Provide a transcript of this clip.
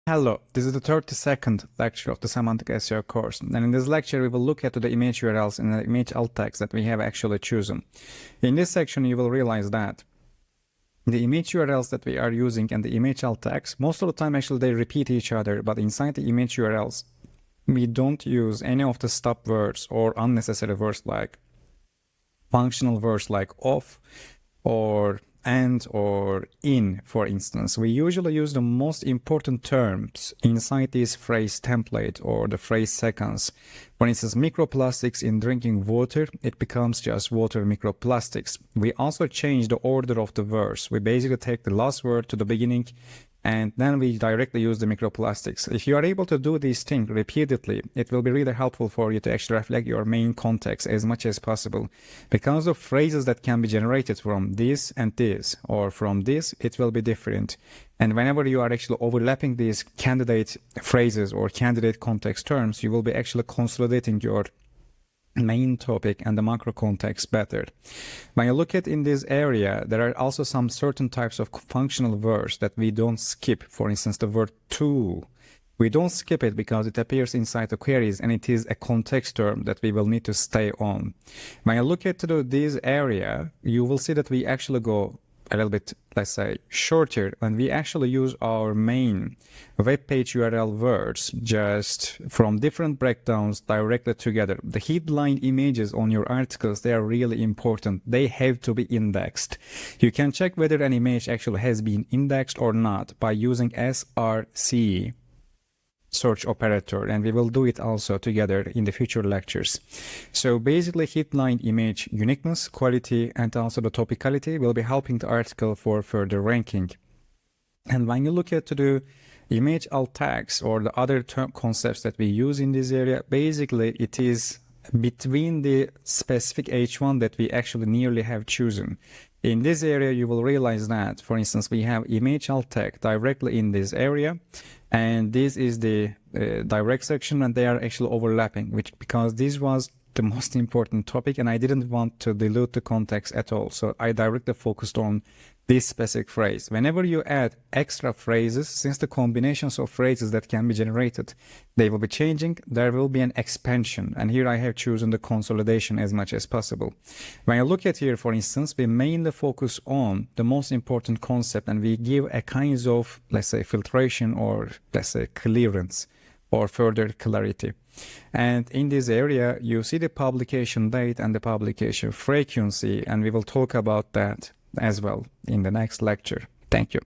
Hello, this is the 32nd lecture of the Semantic SEO course, and in this lecture we will look at the image URLs and the image alt tags that we have actually chosen. In this section you will realize that the image URLs that we are using and the image alt tags, most of the time actually they repeat each other, but inside the image URLs we don't use any of the stop words or unnecessary words like functional words like of or and or in, for instance. We usually use the most important terms inside this phrase template or the phrase sequence. For instance, microplastics in drinking water, it becomes just water microplastics. We also change the order of the verse. We basically take the last word to the beginning and then we directly use the microplastics. If you are able to do these things repeatedly, it will be really helpful for you to actually reflect your main context as much as possible. Because of phrases that can be generated from this and this, or from this, it will be different. And whenever you are actually overlapping these candidate phrases or candidate context terms, you will be actually consolidating your main topic and the macro context better. When you look at in this area, there are also some certain types of functional verbs that we don't skip. For instance, the word to. We don't skip it because it appears inside the queries and it is a context term that we will need to stay on. When you look at this area, you will see that we actually go a little bit, let's say, shorter, and we actually use our main web page URL words just from different breakdowns directly together. The headline images on your articles, they are really important. They have to be indexed. You can check whether an image actually has been indexed or not by using src search operator, and we will do it also together in the future lectures. So basically headline image uniqueness, quality, and also the topicality will be helping the article for further ranking. And when you look at the image alt tags or the other term concepts that we use in this area, basically it is between the specific H1 that we actually nearly have chosen. In this area, you will realize that, for instance, we have image alt tag directly in this area, and this is the direct section, and they are actually overlapping, because this was the most important topic, and I didn't want to dilute the context at all. So I directly focused on this specific phrase. Whenever you add extra phrases, since the combinations of phrases that can be generated, they will be changing, there will be an expansion. And here I have chosen the consolidation as much as possible. When you look at here, for instance, we mainly focus on the most important concept and we give a kind of, let's say, filtration or let's say clearance or further clarity. And in this area, you see the publication date and the publication frequency, and we will talk about that as well in the next lecture. Thank you.